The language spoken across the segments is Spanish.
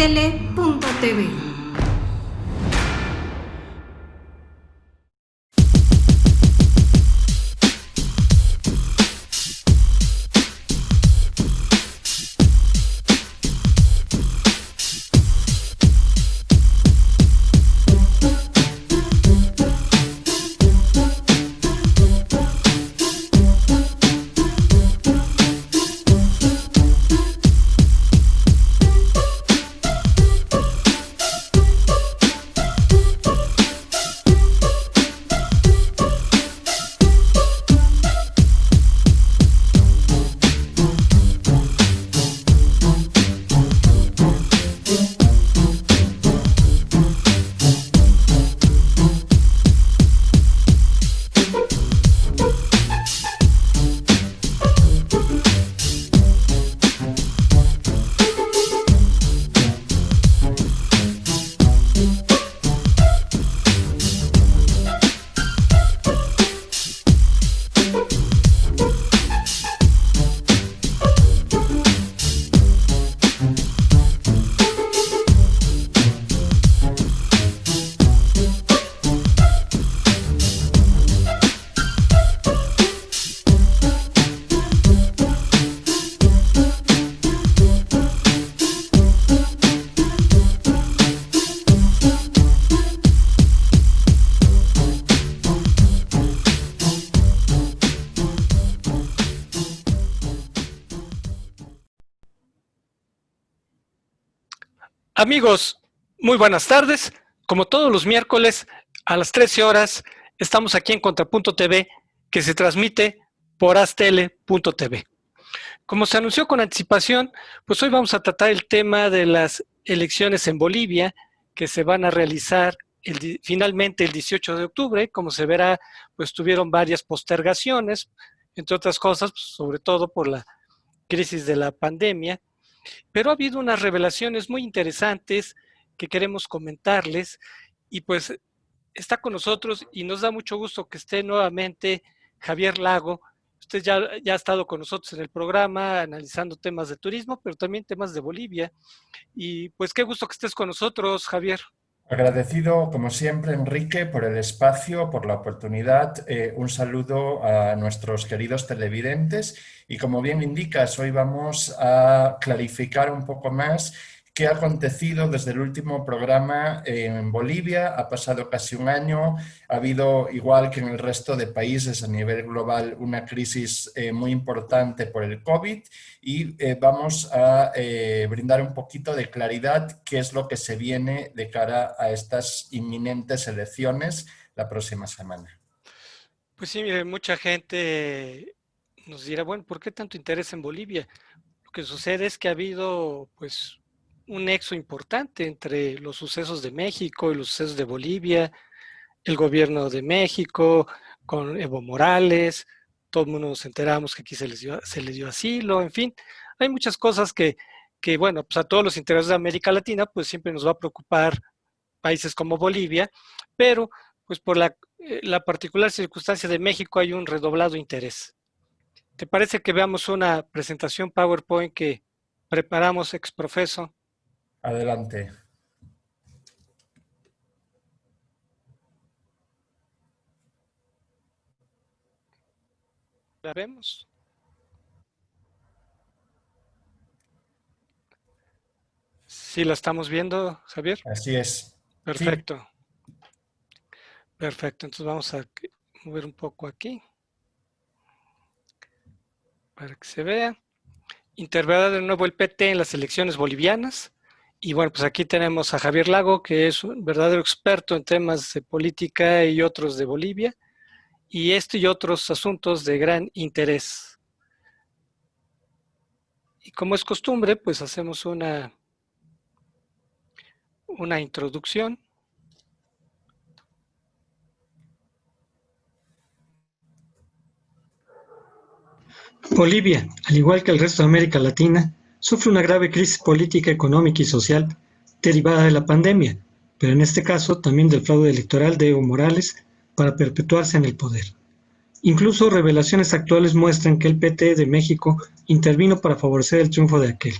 porastele.tv. Amigos, muy buenas tardes. Como todos los miércoles a las 13 horas estamos aquí en Contrapunto TV, que se transmite por astele.tv. Como se anunció con anticipación, pues hoy vamos a tratar el tema de las elecciones en Bolivia que se van a realizar finalmente el 18 de octubre. Como se verá, pues tuvieron varias postergaciones, entre otras cosas, pues, sobre todo por la crisis de la pandemia. Pero ha habido unas revelaciones muy interesantes que queremos comentarles y pues está con nosotros y nos da mucho gusto que esté nuevamente Javier Lago. Usted ya ha estado con nosotros en el programa analizando temas de turismo, pero también temas de Bolivia. Y pues qué gusto que estés con nosotros, Javier. Agradecido, como siempre, Enrique, por el espacio, por la oportunidad. Un saludo a nuestros queridos televidentes y, como bien indicas, hoy vamos a clarificar un poco más qué ha acontecido desde el último programa en Bolivia. Ha pasado casi un año, ha habido, igual que en el resto de países a nivel global, una crisis muy importante por el COVID y vamos a brindar un poquito de claridad qué es lo que se viene de cara a estas inminentes elecciones la próxima semana. Pues sí, mire, mucha gente nos dirá, bueno, ¿por qué tanto interés en Bolivia? Lo que sucede es que ha habido, pues, un nexo importante entre los sucesos de México y los sucesos de Bolivia, el gobierno de México con Evo Morales, todo el mundo nos enteramos que aquí se les dio asilo, en fin, hay muchas cosas que, bueno, pues a todos los intereses de América Latina, pues siempre nos va a preocupar países como Bolivia, pero pues por la particular circunstancia de México hay un redoblado interés. ¿Te parece que veamos una presentación PowerPoint que preparamos ex profeso? Adelante. ¿La vemos? Sí, la estamos viendo, Javier. Así es. Perfecto. Sí. Perfecto, entonces vamos a mover un poco aquí para que se vea. Interverá de nuevo el PT en las elecciones bolivianas. Y bueno, pues aquí tenemos a Javier Lago, que es un verdadero experto en temas de política y otros de Bolivia, y y otros asuntos de gran interés. Y como es costumbre, pues hacemos una introducción. Bolivia, al igual que el resto de América Latina, sufre una grave crisis política, económica y social derivada de la pandemia, pero en este caso también del fraude electoral de Evo Morales para perpetuarse en el poder. Incluso revelaciones actuales muestran que el PT de México intervino para favorecer el triunfo de aquel.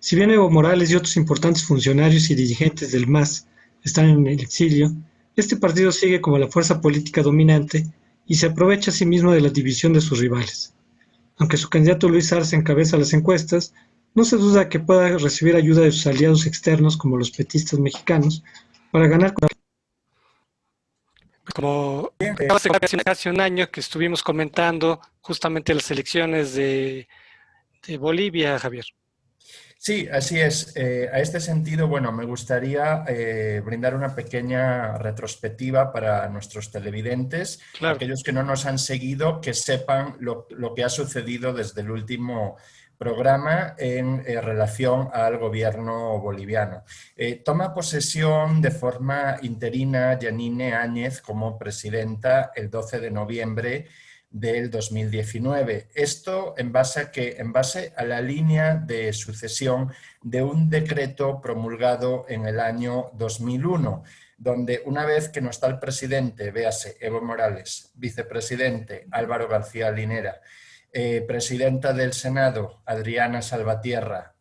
Si bien Evo Morales y otros importantes funcionarios y dirigentes del MAS están en el exilio, este partido sigue como la fuerza política dominante y se aprovecha a sí mismo de la división de sus rivales. Aunque su candidato Luis Arce encabeza las encuestas, no se duda que pueda recibir ayuda de sus aliados externos como los petistas mexicanos para ganar. Como Bien, hace casi un año que estuvimos comentando justamente las elecciones de Bolivia, Javier. sí, así es. A este sentido, bueno, me gustaría brindar una pequeña retrospectiva para nuestros televidentes, Claro. aquellos que no nos han seguido, que sepan lo que ha sucedido desde el último programa en relación al gobierno boliviano. Toma posesión de forma interina Yanine Áñez como presidenta el 12 de noviembre del 2019. Esto en base a que, en base a la línea de sucesión de un decreto promulgado en el año 2001, donde una vez que no está el presidente, véase Evo Morales, vicepresidente Álvaro García Linera, presidenta del Senado Adriana Salvatierra,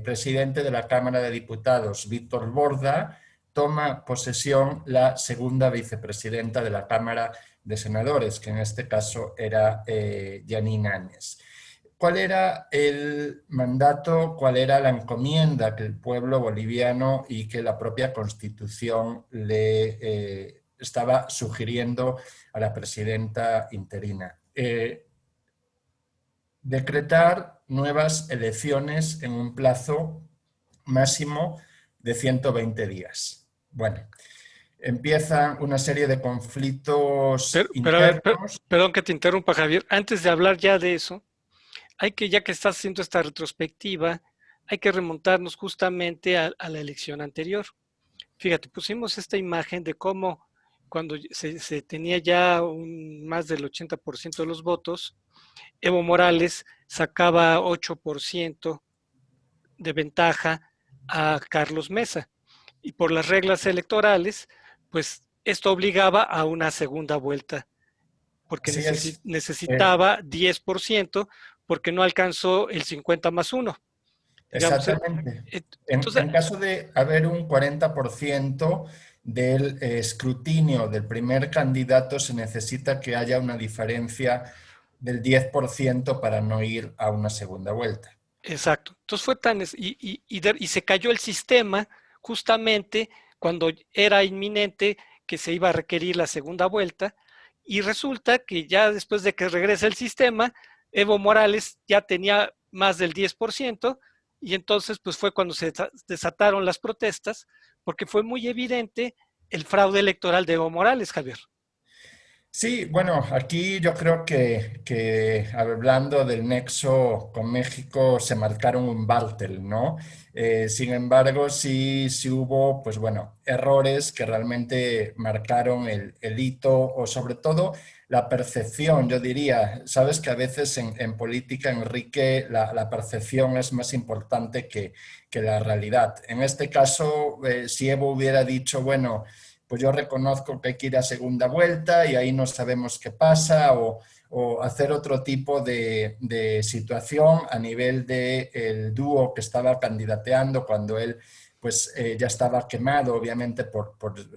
presidente de la Cámara de Diputados Víctor Borda, toma posesión la segunda vicepresidenta de la Cámara de Senadores, que en este caso era Yanine Áñez. ¿Cuál era el mandato, cuál era la encomienda que el pueblo boliviano y que la propia Constitución le estaba sugiriendo a la presidenta interina? Decretar nuevas elecciones en un plazo máximo de 120 días. Bueno, empiezan una serie de conflictos A ver, internos. perdón que te interrumpa, Javier. Antes de hablar ya de eso, ya que estás haciendo esta retrospectiva, hay que remontarnos justamente a la elección anterior. Fíjate, pusimos esta imagen de cómo cuando se tenía ya más del 80% de los votos, Evo Morales sacaba 8% de ventaja a Carlos Mesa. Y por las reglas electorales, pues esto obligaba a una segunda vuelta, porque Así es. necesitaba 10%, porque no alcanzó el 50 más 1. Digamos, Exactamente. entonces, En caso de haber un 40% del escrutinio del primer candidato, se necesita que haya una diferencia del 10% para no ir a una segunda vuelta. exacto. Entonces fue y se cayó el sistema justamente cuando era inminente que se iba a requerir la segunda vuelta, y resulta que ya después de que regresa el sistema, Evo Morales ya tenía más del 10%, y entonces pues fue cuando se desataron las protestas, porque fue muy evidente el fraude electoral de Evo Morales, Javier. Sí, bueno, aquí yo creo que hablando del nexo con México se marcaron un Bartel, ¿no? Sin embargo, sí hubo, pues bueno, errores que realmente marcaron el hito o sobre todo la percepción, yo diría. Sabes que a veces en política, Enrique, la percepción es más importante que la realidad. En este caso, si Evo hubiera dicho, bueno, pues yo reconozco que hay que ir a segunda vuelta y ahí no sabemos qué pasa, o hacer otro tipo de situación a nivel del dúo que estaba candidateando cuando él pues ya estaba quemado, obviamente, por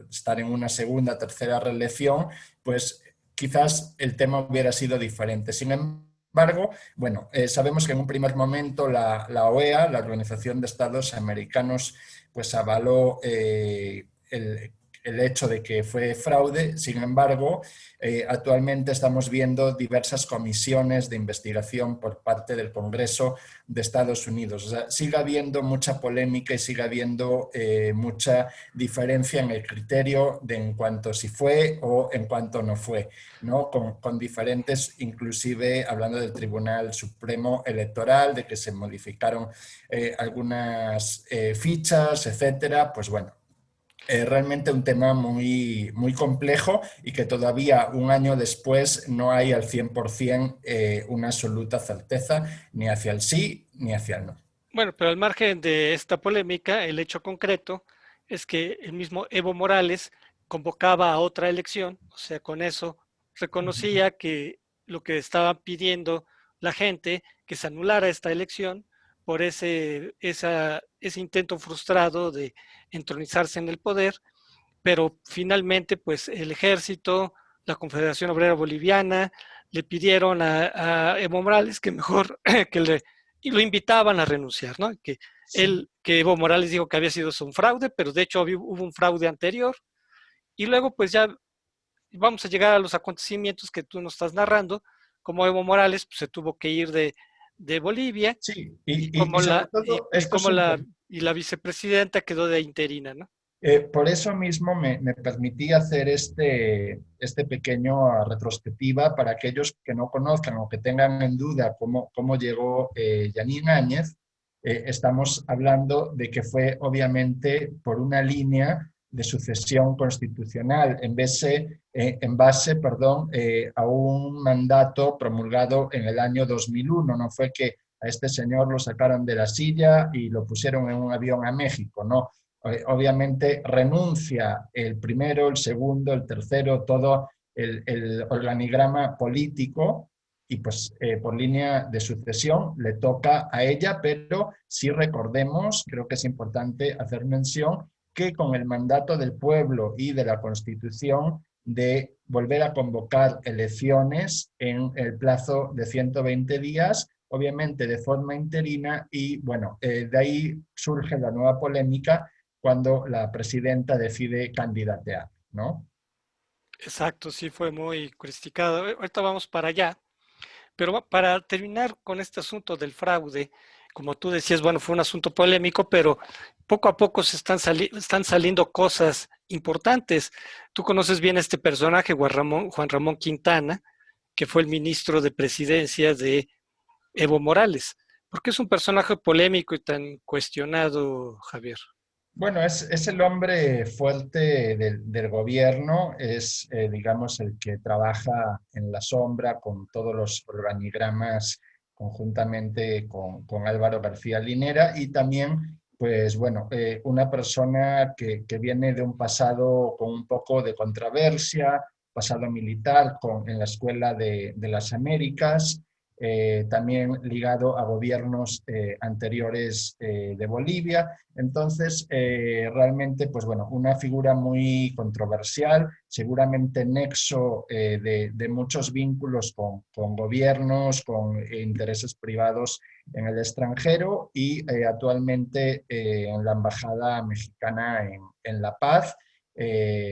estar en una segunda, tercera reelección, pues quizás el tema hubiera sido diferente. Sin embargo, bueno, sabemos que en un primer momento la OEA, la Organización de Estados Americanos, pues avaló el hecho de que fue fraude. Sin embargo, actualmente estamos viendo diversas comisiones de investigación por parte del Congreso de Estados Unidos. O sea, sigue habiendo mucha polémica y sigue habiendo mucha diferencia en el criterio de en cuanto si fue o en cuanto no fue, ¿no? Con diferentes, inclusive hablando del Tribunal Supremo Electoral, de que se modificaron algunas fichas, etcétera. Pues bueno, realmente un tema muy complejo y que todavía un año después no hay al 100% una absoluta certeza ni hacia el sí ni hacia el no. Bueno, pero al margen de esta polémica, el hecho concreto es que el mismo Evo Morales convocaba a otra elección, o sea, con eso reconocía que lo que estaba pidiendo la gente, que se anulara esta elección, por ese intento frustrado de entronizarse en el poder, pero finalmente pues el ejército, la Confederación Obrera Boliviana, le pidieron a Evo Morales que mejor y lo invitaban a renunciar, ¿no? Sí. Que Evo Morales dijo que había sido un fraude, pero de hecho hubo un fraude anterior, y luego pues ya vamos a llegar a los acontecimientos que tú nos estás narrando, como Evo Morales pues, se tuvo que ir de Bolivia, Sí, y y sobre todo esto es importante. y la vicepresidenta quedó de interina, ¿no? Por eso mismo me permití hacer este pequeño retrospectiva para aquellos que no conozcan o que tengan en duda cómo llegó Yanine Áñez. Estamos hablando de que fue obviamente por una línea de sucesión constitucional en base, perdón, a un mandato promulgado en el año 2001. No fue que a este señor lo sacaron de la silla y lo pusieron en un avión a México, no. Obviamente renuncia el primero, el segundo, el tercero, todo el organigrama político y pues por línea de sucesión le toca a ella, pero sí recordemos, creo que es importante hacer mención, que con el mandato del pueblo y de la Constitución de volver a convocar elecciones en el plazo de 120 días, obviamente de forma interina, y bueno, de ahí surge la nueva polémica cuando la presidenta decide candidatear, ¿no? Exacto, sí fue muy criticado. Ahorita vamos para allá, pero para terminar con este asunto del fraude, como tú decías, bueno, fue un asunto polémico, pero poco a poco están saliendo cosas importantes. Tú conoces bien a este personaje, Juan Ramón Quintana, que fue el ministro de Presidencia de Evo Morales. ¿Por qué es un personaje polémico y tan cuestionado, Javier? Bueno, es el hombre fuerte del gobierno, es, digamos, el que trabaja en la sombra con todos los organigramas conjuntamente con Álvaro García Linera y también, pues bueno, una persona que viene de un pasado con un poco de controversia, pasado militar en la Escuela de las Américas, también ligado a gobiernos anteriores de Bolivia. Entonces, realmente, pues bueno, una figura muy controversial, seguramente nexo de muchos vínculos con gobiernos, con intereses privados en el extranjero y actualmente en la Embajada Mexicana en La Paz.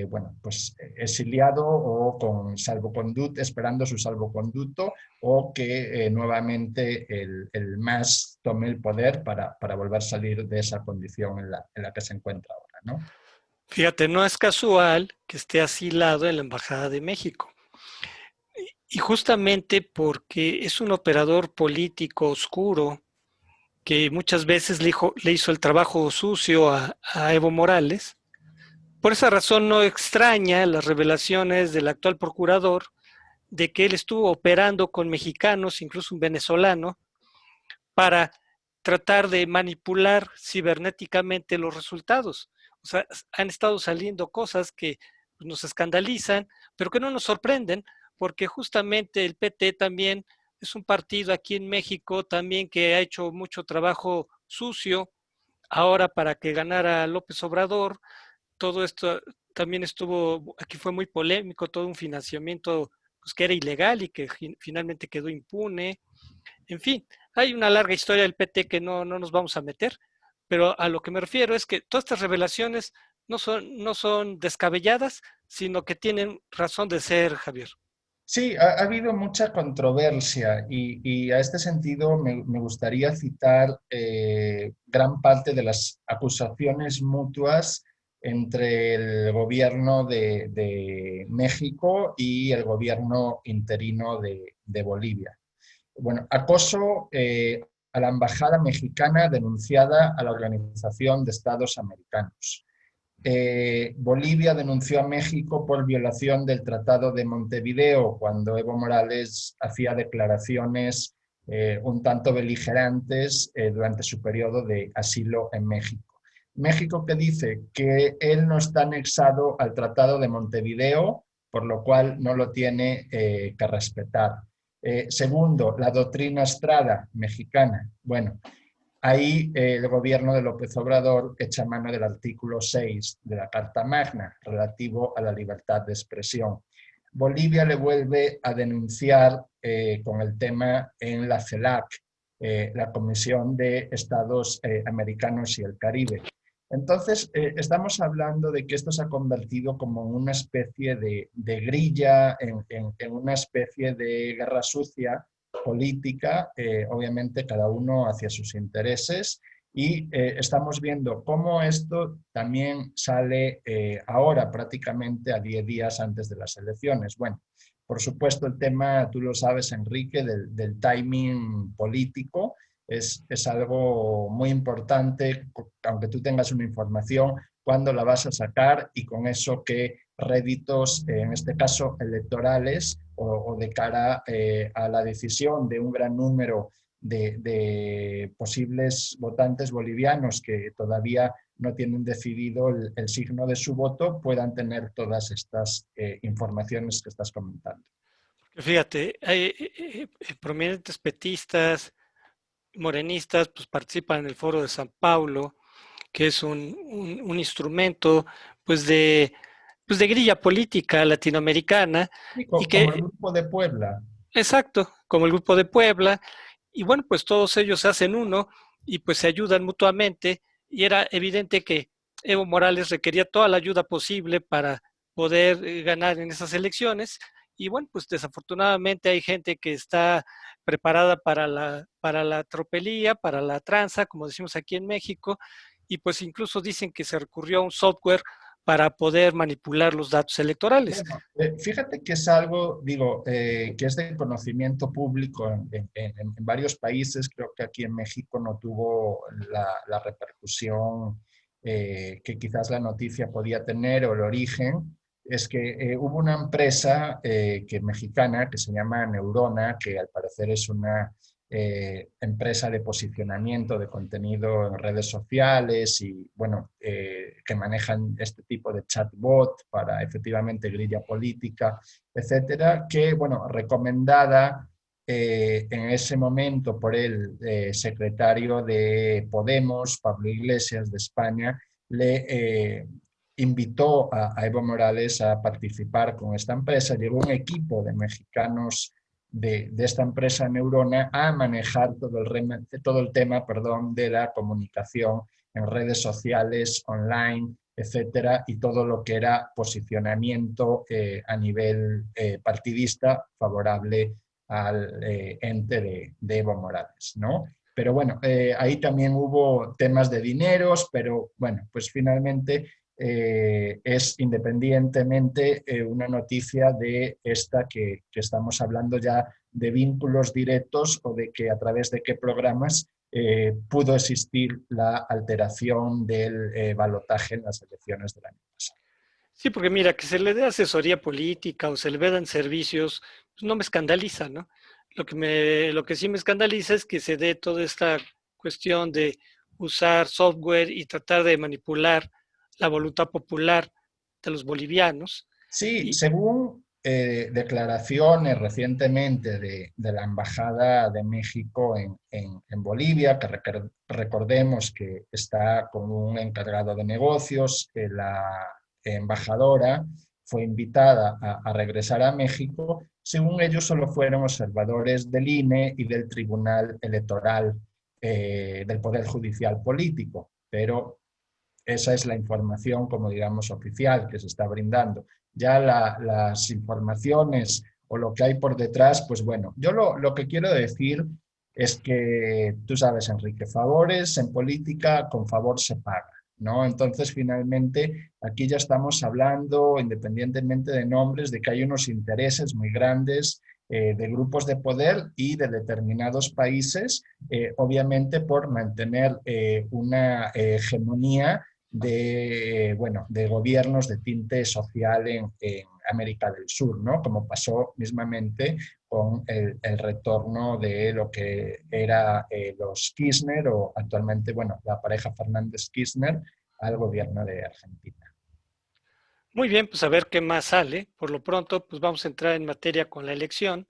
Bueno, pues exiliado o con salvoconducto, esperando su salvoconducto o que nuevamente el MAS tome el poder para volver a salir de esa condición en la que se encuentra ahora, ¿no? Fíjate, no es casual que esté asilado en la Embajada de México. Y justamente porque es un operador político oscuro que muchas veces le hizo el trabajo sucio a Evo Morales. Por esa razón no extraña las revelaciones del actual procurador de que él estuvo operando con mexicanos, incluso un venezolano, para tratar de manipular cibernéticamente los resultados. O sea, han estado saliendo cosas que nos escandalizan, pero que no nos sorprenden, porque justamente el PT también es un partido aquí en México también que ha hecho mucho trabajo sucio ahora para que ganara López Obrador. Todo esto también aquí fue muy polémico, todo un financiamiento pues, que era ilegal y que finalmente quedó impune. En fin, hay una larga historia del PT que no nos vamos a meter, pero a lo que me refiero es que todas estas revelaciones no son descabelladas, sino que tienen razón de ser, Javier. Sí, ha habido mucha controversia y a este sentido me gustaría citar gran parte de las acusaciones mutuas entre el gobierno de México y el gobierno interino de Bolivia. Bueno, acoso a la embajada mexicana denunciada a la Organización de Estados Americanos. Bolivia denunció a México por violación del Tratado de Montevideo cuando Evo Morales hacía declaraciones un tanto beligerantes durante su periodo de asilo en México. México que dice que él no está anexado al Tratado de Montevideo, por lo cual no lo tiene que respetar. Segundo, la doctrina Estrada mexicana. Bueno, ahí el gobierno de López Obrador echa mano del artículo 6 de la Carta Magna relativo a la libertad de expresión. Bolivia le vuelve a denunciar con el tema en la CELAC, la Comisión de Estados Americanos y el Caribe. Entonces, estamos hablando de que esto se ha convertido como en una especie de grilla, en una especie de guerra sucia política, obviamente cada uno hacia sus intereses, y estamos viendo cómo esto también sale ahora, prácticamente a 10 días antes de las elecciones. Bueno, por supuesto el tema, tú lo sabes, Enrique, del timing político, es algo muy importante, aunque tú tengas una información, cuándo la vas a sacar y con eso qué réditos, en este caso electorales, o de cara a la decisión de un gran número de posibles votantes bolivianos que todavía no tienen decidido el signo de su voto, puedan tener todas estas informaciones que estás comentando. Fíjate, hay prominentes petistas, morenistas, pues participan en el Foro de San Paulo, que es un instrumento pues de grilla política latinoamericana Sí, y como el que, Grupo de Puebla. exacto, como el Grupo de Puebla, y bueno, pues todos ellos se hacen uno y pues se ayudan mutuamente y era evidente que Evo Morales requería toda la ayuda posible para poder ganar en esas elecciones y bueno, pues desafortunadamente hay gente que está preparada para la tropelía, para la tranza, como decimos aquí en México, y pues incluso dicen que se recurrió a un software para poder manipular los datos electorales. Bueno, fíjate que es algo, digo, que es de conocimiento público en varios países. Creo que aquí en México no tuvo la repercusión que quizás la noticia podía tener o el origen. Es que hubo una empresa mexicana que se llama Neurona, que al parecer es una empresa de posicionamiento de contenido en redes sociales y, bueno, que manejan este tipo de chatbot para efectivamente grilla política, etcétera, que, bueno, recomendada en ese momento por el secretario de Podemos, Pablo Iglesias, de España, le invitó a Evo Morales a participar con esta empresa. Llegó un equipo de mexicanos de esta empresa Neurona a manejar todo el tema, perdón, de la comunicación en redes sociales, online, etcétera, y todo lo que era posicionamiento a nivel partidista favorable al ente de Evo Morales, ¿no? Pero bueno, ahí también hubo temas de dineros, pero bueno, pues finalmente es independientemente una noticia de esta que estamos hablando ya de vínculos directos o de que a través de qué programas pudo existir la alteración del balotaje en las elecciones del año pasado. Sí, porque mira, que se le dé asesoría política o se le vean servicios, pues no me escandaliza, ¿no? Lo que sí me escandaliza es que se dé toda esta cuestión de usar software y tratar de manipular la voluntad popular de los bolivianos. Sí, Y según declaraciones recientemente de la Embajada de México en Bolivia, que recordemos que está con un encargado de negocios, la embajadora fue invitada a regresar a México, según ellos solo fueron observadores del INE y del Tribunal Electoral del Poder Judicial Político, pero esa es la información, como digamos, oficial que se está brindando. Ya las informaciones o lo que hay por detrás, pues bueno, yo lo que quiero decir es que, tú sabes, Enrique, favores en política con favor se paga, ¿no? Entonces, finalmente, aquí ya estamos hablando, independientemente de nombres, de que hay unos intereses muy grandes de grupos de poder y de determinados países, obviamente por mantener una hegemonía de, bueno, de gobiernos de tinte social en América del Sur, ¿no? Como pasó mismamente con el retorno de lo que era los Kirchner o actualmente, bueno, la pareja Fernández-Kirchner al gobierno de Argentina. muy bien, pues a ver qué más sale. Por lo pronto, pues vamos a entrar en materia con la elección.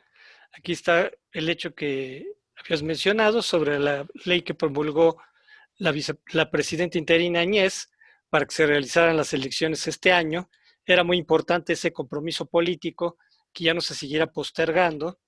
Aquí está el hecho que habías mencionado sobre la ley que promulgó la presidenta interina Añez para que se realizaran las elecciones este año. Era muy importante ese compromiso político que ya no se siguiera postergando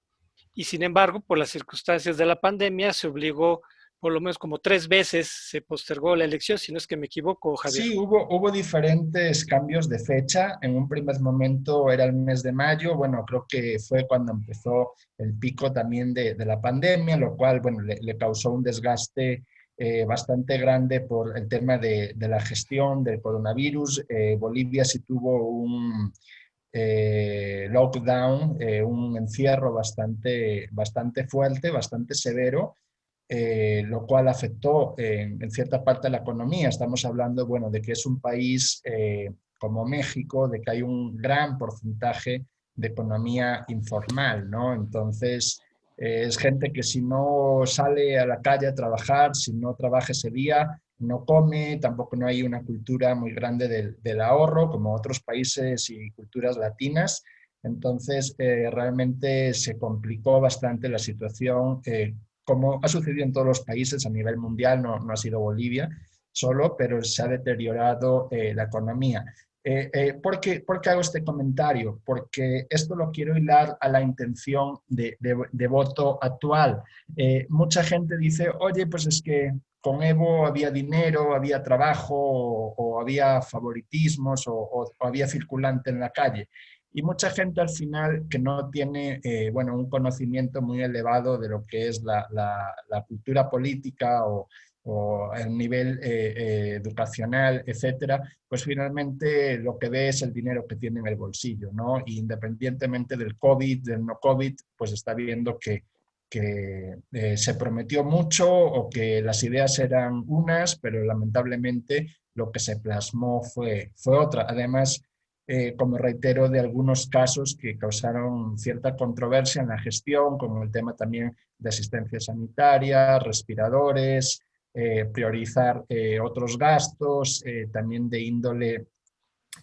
y sin embargo, por las circunstancias de la pandemia, se obligó por lo menos como 3 veces, se postergó la elección, si no es que me equivoco, Javier. Sí, hubo diferentes cambios de fecha. En un primer momento era el mes de mayo. Bueno, creo que fue cuando empezó el pico también de la pandemia, lo cual, bueno, le causó un desgaste bastante grande por el tema de la gestión del coronavirus. Bolivia sí tuvo un lockdown, un encierro bastante fuerte, bastante severo, lo cual afectó en cierta parte a la economía. Estamos hablando, bueno, de que es un país como México, de que hay un gran porcentaje de economía informal, ¿no? Entonces, es gente que si no sale a la calle a trabajar, si no trabaja ese día, no come, tampoco no hay una cultura muy grande del ahorro, como otros países y culturas latinas. Entonces, realmente se complicó bastante la situación, como ha sucedido en todos los países a nivel mundial, no ha sido Bolivia solo, pero se ha deteriorado la economía. ¿Por qué hago este comentario? Porque esto lo quiero hilar a la intención de voto actual. Mucha gente dice, oye, pues es que con Evo había dinero, había trabajo o había favoritismos o había circulante en la calle. Y mucha gente al final que no tiene bueno, un conocimiento muy elevado de lo que es la cultura política o el nivel educacional, etcétera, pues finalmente lo que ve es el dinero que tiene en el bolsillo, ¿no? Y independientemente del COVID, del no COVID, pues está viendo que se prometió mucho o que las ideas eran unas, pero lamentablemente lo que se plasmó fue otra. Además, como reitero, de algunos casos que causaron cierta controversia en la gestión, como el tema también de asistencia sanitaria, respiradores, priorizar otros gastos, también de índole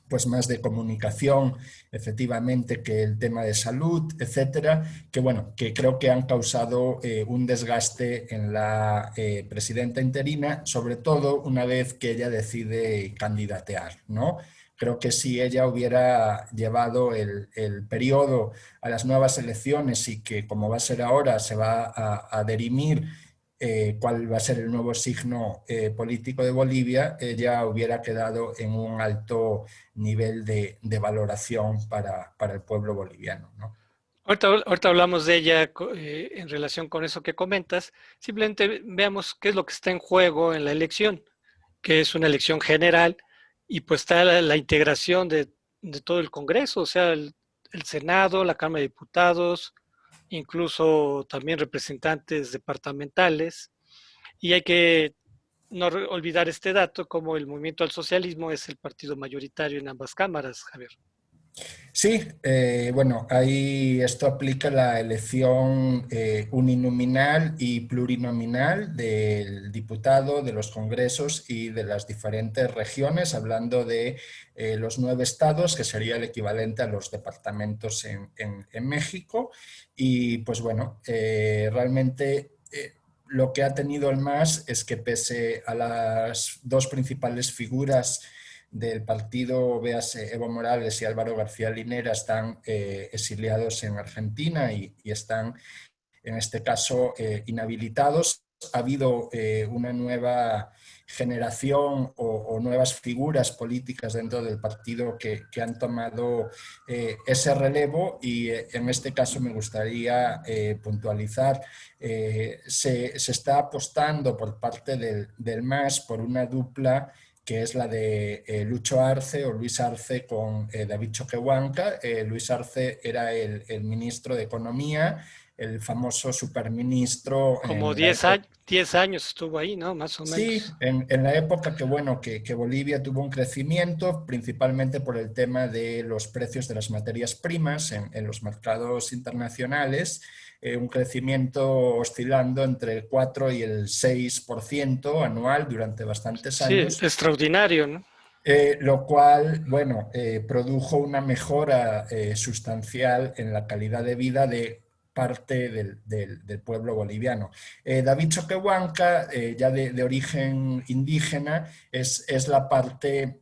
pues más de comunicación, efectivamente, que el tema de salud, etcétera, que bueno, que creo que han causado un desgaste en la presidenta interina, sobre todo una vez que ella decide candidatear, ¿no? Creo que si ella hubiera llevado el periodo a las nuevas elecciones y que como va a ser ahora se va a dirimir cuál va a ser el nuevo signo político de Bolivia, ella hubiera quedado en un alto nivel de valoración para el pueblo boliviano, ¿no? Ahorita hablamos de ella en relación con eso que comentas. Simplemente veamos qué es lo que está en juego en la elección, que es una elección general, y pues está la integración de todo el Congreso, o sea, el Senado, la Cámara de Diputados, incluso también representantes departamentales, y hay que no olvidar este dato, como el Movimiento al Socialismo es el partido mayoritario en ambas cámaras, Javier. Sí, bueno, ahí esto aplica la elección uninominal y plurinominal del diputado, de los congresos y de las diferentes regiones, hablando de los 9 estados, que sería el equivalente a los departamentos en México. Y pues bueno, realmente lo que ha tenido el MAS es que pese a las 2 principales figuras del partido, véase, Evo Morales y Álvaro García Linera, están exiliados en Argentina y están, en este caso, inhabilitados. Ha habido una nueva generación o nuevas figuras políticas dentro del partido que han tomado ese relevo y en este caso me gustaría puntualizar, se está apostando por parte del MAS por una dupla que es la de Lucho Arce o Luis Arce con David Choquehuanca. Luis Arce era el ministro de Economía, el famoso superministro Como en la 10 años estuvo ahí, ¿no? Más o Sí, menos. en la época que, bueno, que Bolivia tuvo un crecimiento, principalmente por el tema de los precios de las materias primas en los mercados internacionales, un crecimiento oscilando entre el 4 y el 6% anual durante bastantes Sí, años. extraordinario, ¿no? Lo cual, bueno, produjo una mejora sustancial en la calidad de vida de parte del pueblo boliviano. David Choquehuanca, ya de origen indígena, es la parte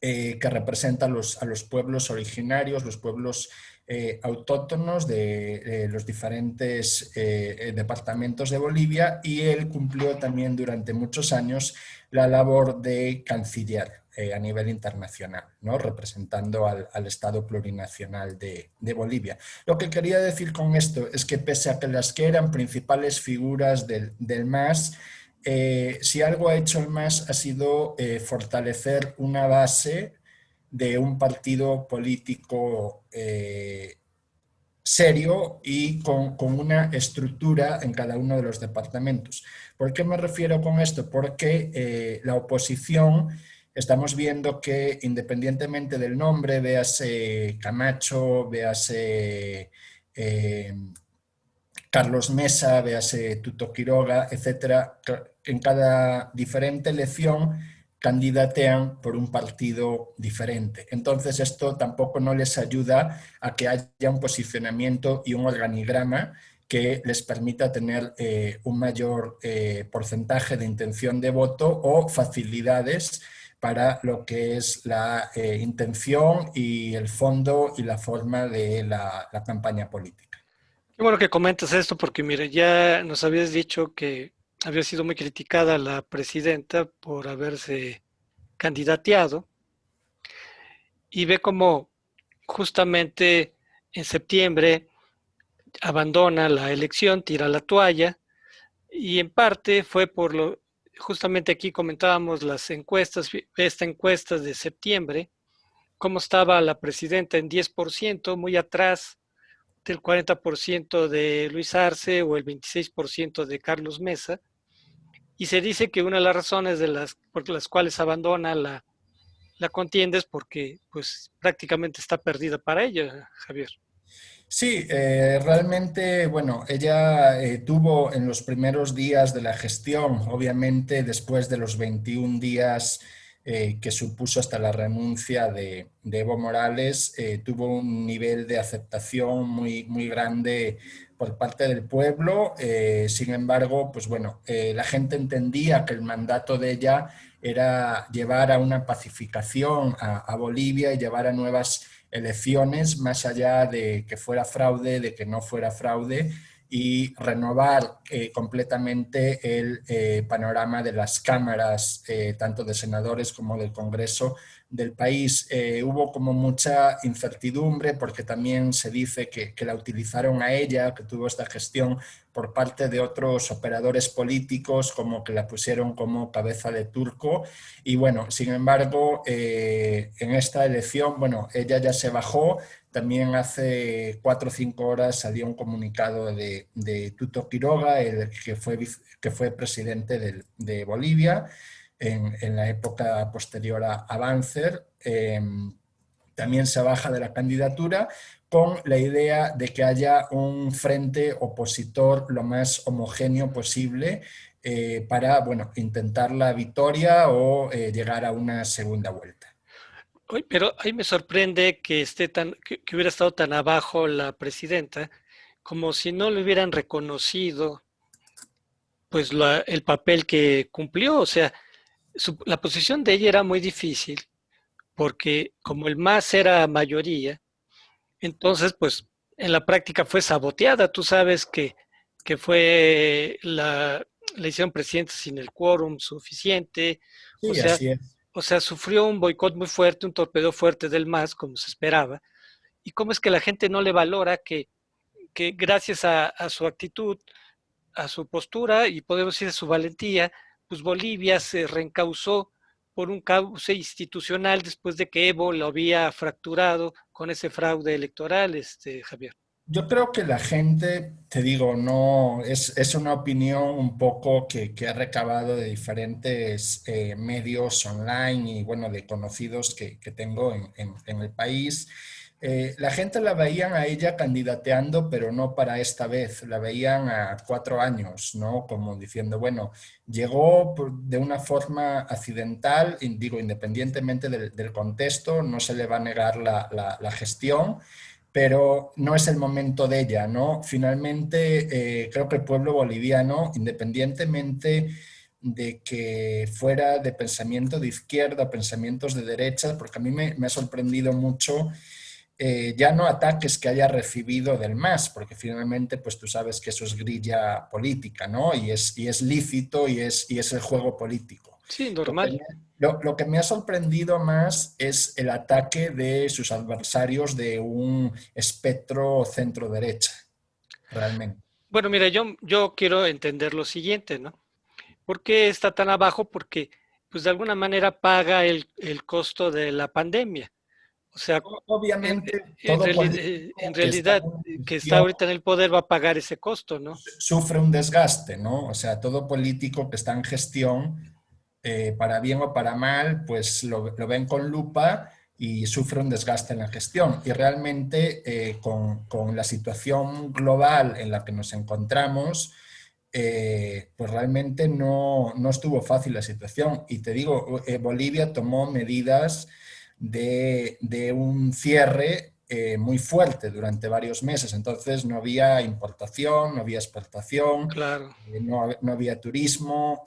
que representa a los pueblos originarios, los pueblos autóctonos de los diferentes departamentos de Bolivia, y él cumplió también durante muchos años la labor de canciller a nivel internacional, ¿no? Representando al Estado plurinacional de Bolivia. Lo que quería decir con esto es que pese a que las que eran principales figuras del MAS, si algo ha hecho el MAS ha sido fortalecer una base de un partido político serio y con una estructura en cada uno de los departamentos. ¿Por qué me refiero con esto? Porque la oposición, estamos viendo que independientemente del nombre, véase Camacho, véase Carlos Mesa, véase Tuto Quiroga, etcétera, en cada diferente elección candidatean por un partido diferente. Entonces esto tampoco no les ayuda a que haya un posicionamiento y un organigrama que les permita tener un mayor porcentaje de intención de voto o facilidades para lo que es la intención y el fondo y la forma de la campaña política. Qué bueno que comentas esto porque, mire, ya nos habías dicho que había sido muy criticada la presidenta por haberse candidateado y ve cómo justamente en septiembre abandona la elección, tira la toalla y en parte fue por lo, justamente aquí comentábamos las encuestas, esta encuesta de septiembre, cómo estaba la presidenta en 10%, muy atrás del 40% de Luis Arce o el 26% de Carlos Mesa, y se dice que una de las razones por las cuales abandona la contienda es porque pues prácticamente está perdida para ella, Javier. Sí, realmente, bueno, ella tuvo en los primeros días de la gestión, obviamente después de los 21 días que supuso hasta la renuncia de Evo Morales, tuvo un nivel de aceptación muy grande por parte del pueblo. Sin embargo, pues bueno, la gente entendía que el mandato de ella era llevar a una pacificación a Bolivia y llevar a nuevas elecciones, más allá de que fuera fraude, de que no fuera fraude, y renovar completamente el panorama de las cámaras, tanto de senadores como del Congreso del país. Hubo como mucha incertidumbre porque también se dice que la utilizaron a ella, que tuvo esta gestión por parte de otros operadores políticos, como que la pusieron como cabeza de turco. Y bueno, sin embargo, en esta elección, bueno, ella ya se bajó. También hace 4 o 5 horas salió un comunicado de Tuto Quiroga, que fue presidente de Bolivia en la época posterior a Banzer. También se baja de la candidatura con la idea de que haya un frente opositor lo más homogéneo posible para, bueno, intentar la victoria o llegar a una segunda vuelta. Pero ahí me sorprende que que hubiera estado tan abajo la presidenta, como si no le hubieran reconocido pues el papel que cumplió. O sea, la posición de ella era muy difícil, porque como el MAS era mayoría, entonces pues en la práctica fue saboteada. Tú sabes que fue le hicieron presidente sin el quórum suficiente, o Sí, sea, así es. o sea, sufrió un boicot muy fuerte, un torpedeo fuerte del MAS, como se esperaba. ¿Y cómo es que la gente no le valora que gracias a su actitud, a su postura y podemos decir a su valentía, pues Bolivia se reencauzó por un cauce institucional después de que Evo lo había fracturado con ese fraude electoral, Javier? Yo creo que la gente, te digo, no es una opinión un poco que ha recabado de diferentes medios online y bueno, de conocidos que tengo en el país. La gente la veían a ella candidateando, pero no para esta vez, la veían a 4 años, ¿no? Como diciendo, bueno, llegó de una forma accidental, digo, independientemente del contexto, no se le va a negar la gestión, pero no es el momento de ella, ¿no? Finalmente, creo que el pueblo boliviano, independientemente de que fuera de pensamiento de izquierda, pensamientos de derecha, porque a mí me ha sorprendido mucho ya no ataques que haya recibido del MAS, porque finalmente pues tú sabes que eso es grilla política, ¿no? Y es lícito y es el juego político. Sí, Lo que, normal. lo que me ha sorprendido más es el ataque de sus adversarios de un espectro centro-derecha, realmente. Bueno, mira, yo quiero entender lo siguiente, ¿no? ¿Por qué está tan abajo? Porque, pues de alguna manera paga el costo de la pandemia. O sea, en, Obviamente, todo en político que está realidad, en una que está posición ahorita en el poder va a pagar ese costo, ¿no? sufre un desgaste, ¿no? O sea, todo político que está en gestión, para bien o para mal, pues lo ven con lupa y sufre un desgaste en la gestión. Y realmente con la situación global en la que nos encontramos, pues realmente no estuvo fácil la situación. Y te digo, Bolivia tomó medidas de un cierre muy fuerte durante varios meses. Entonces no había importación, no había exportación, Claro. no había turismo.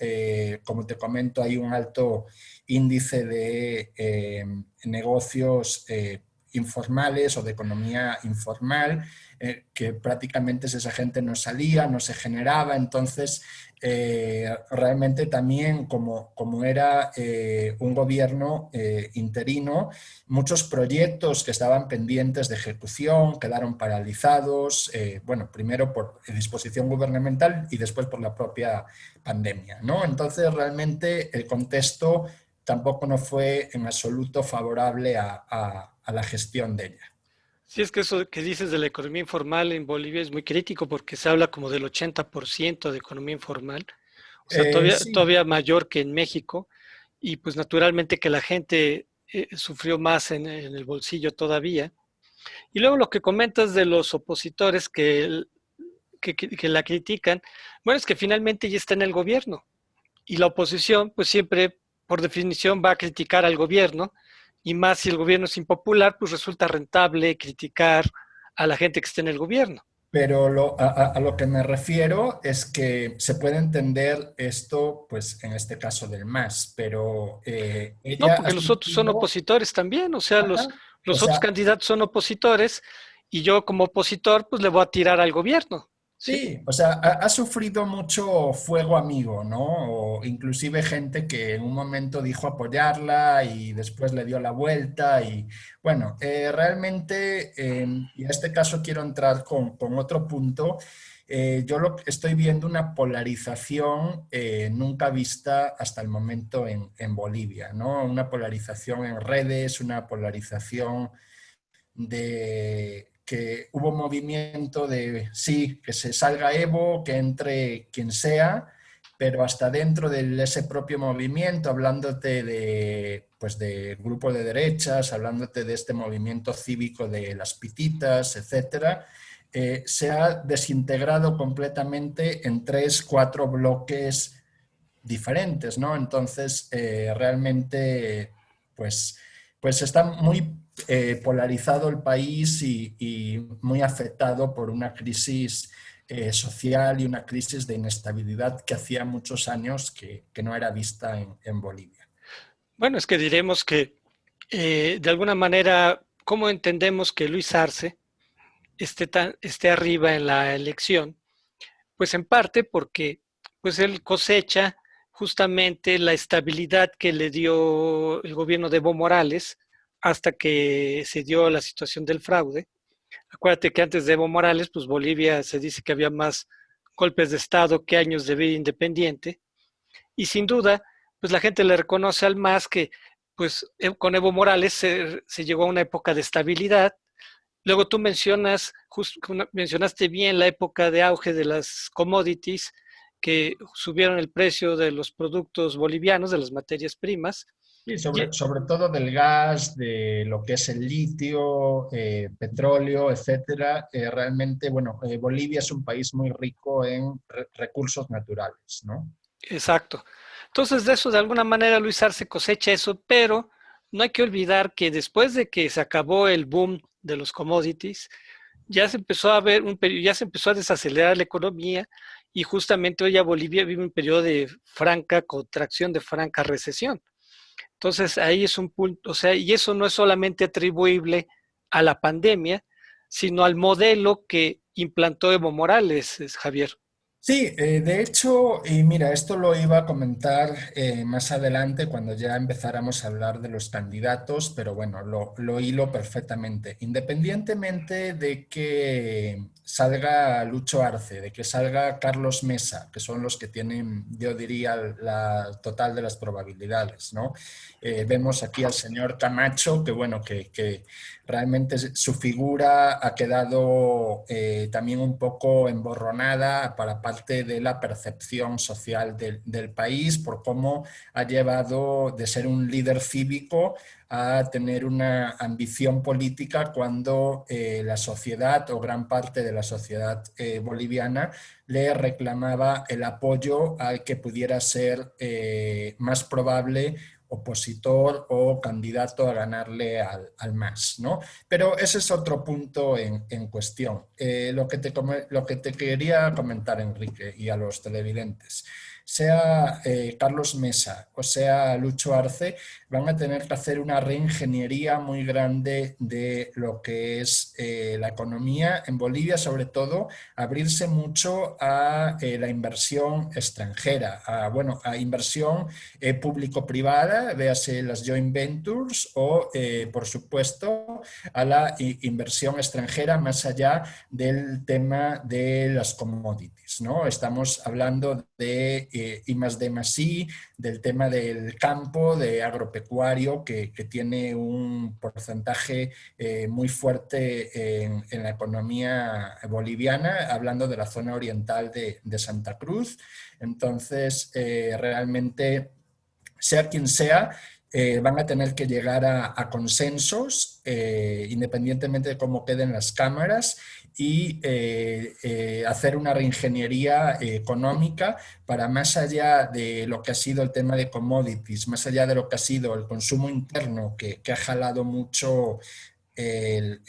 Como te comento, hay un alto índice de negocios informales o de economía informal, que prácticamente esa gente no salía, no se generaba. Entonces, realmente también como era un gobierno interino, muchos proyectos que estaban pendientes de ejecución quedaron paralizados, bueno, primero por disposición gubernamental y después por la propia pandemia, ¿no? Entonces, realmente el contexto tampoco no fue en absoluto favorable a la gestión de ella. Sí, es que eso que dices de la economía informal en Bolivia es muy crítico porque se habla como del 80% de economía informal, o sea, Sí, todavía mayor que en México, y pues naturalmente que la gente sufrió más en el bolsillo todavía. Y luego lo que comentas de los opositores que la critican, bueno, es que finalmente ya está en el gobierno y la oposición pues siempre por definición va a criticar al gobierno y más si el gobierno es impopular, pues resulta rentable criticar a la gente que está en el gobierno. pero a lo que me refiero es que se puede entender esto, pues en este caso del MAS, pero No, ella ha porque los otros son sufrido, opositores también, o sea, ajá, o los otros sea, candidatos son opositores y yo como opositor pues le voy a tirar al gobierno, ¿sí? sí, o sea, ha sufrido mucho fuego amigo, ¿no? O inclusive gente que en un momento dijo apoyarla y después le dio la vuelta y bueno, realmente, y en este caso quiero entrar con otro punto. Yo estoy viendo una polarización nunca vista hasta el momento en Bolivia, ¿no? Una polarización en redes, una polarización de que hubo movimiento de sí, que se salga Evo, que entre quien sea, pero hasta dentro de ese propio movimiento, hablándote de, pues de grupo de derechas, hablándote de este movimiento cívico de las pititas, etcétera, se ha desintegrado completamente en tres, cuatro bloques diferentes, ¿no? Entonces, realmente, pues, pues está muy polarizado el país y muy afectado por una crisis social y una crisis de inestabilidad que hacía muchos años que no era vista en Bolivia. Bueno, es que diremos que de alguna manera, ¿cómo entendemos que Luis Arce esté arriba en la elección? Pues en parte porque pues él cosecha justamente la estabilidad que le dio el gobierno de Evo Morales hasta que se dio la situación del fraude. Acuérdate que antes de Evo Morales, pues Bolivia se dice que había más golpes de Estado que años de vida independiente. Y sin duda, pues la gente le reconoce al MAS que pues con Evo Morales se llegó a una época de estabilidad. Luego tú mencionaste bien la época de auge de las commodities que subieron el precio de los productos bolivianos, de las materias primas. Sí, Y, sobre todo del gas, de lo que es el litio, petróleo, etcétera. Realmente, bueno, Bolivia es un país muy rico en recursos naturales, ¿no? exacto. Entonces, de eso, de alguna manera, Luis Arce cosecha eso, pero no hay que olvidar que después de que se acabó el boom de los commodities, ya se empezó a ver ya se empezó a desacelerar la economía y justamente hoy ya Bolivia vive un periodo de franca contracción, de franca recesión. Entonces ahí es un punto, o sea, y eso no es solamente atribuible a la pandemia, sino al modelo que implantó Evo Morales, Javier. Sí, de hecho, y mira, esto lo iba a comentar más adelante cuando ya empezáramos a hablar de los candidatos, pero bueno, lo hilo perfectamente. Independientemente de que salga Lucho Arce, de que salga Carlos Mesa, que son los que tienen, yo diría, la total de las probabilidades, ¿no? Vemos aquí al señor Camacho, que bueno, que realmente su figura ha quedado también un poco emborronada para parte de la percepción social del país por cómo ha llevado de ser un líder cívico a tener una ambición política cuando la sociedad o gran parte de la sociedad boliviana le reclamaba el apoyo al que pudiera ser más probable opositor o candidato a ganarle al MAS, ¿no? Pero ese es otro punto en cuestión. Lo que te quería comentar, Enrique, y a los televidentes, sea Carlos Mesa o sea Lucho Arce, van a tener que hacer una reingeniería muy grande de lo que es la economía en Bolivia, sobre todo abrirse mucho a la inversión extranjera, a inversión público-privada, véase las joint ventures o, por supuesto, a la inversión extranjera más allá del tema de las commodities, ¿no? Estamos hablando de I+D+I, del tema del campo, de agropecuario, que tiene un porcentaje muy fuerte en la economía boliviana, hablando de la zona oriental de Santa Cruz. Entonces, realmente, sea quien sea, van a tener que llegar a consensos, independientemente de cómo queden las cámaras, y hacer una reingeniería económica para, más allá de lo que ha sido el tema de commodities, más allá de lo que ha sido el consumo interno, que ha jalado mucho el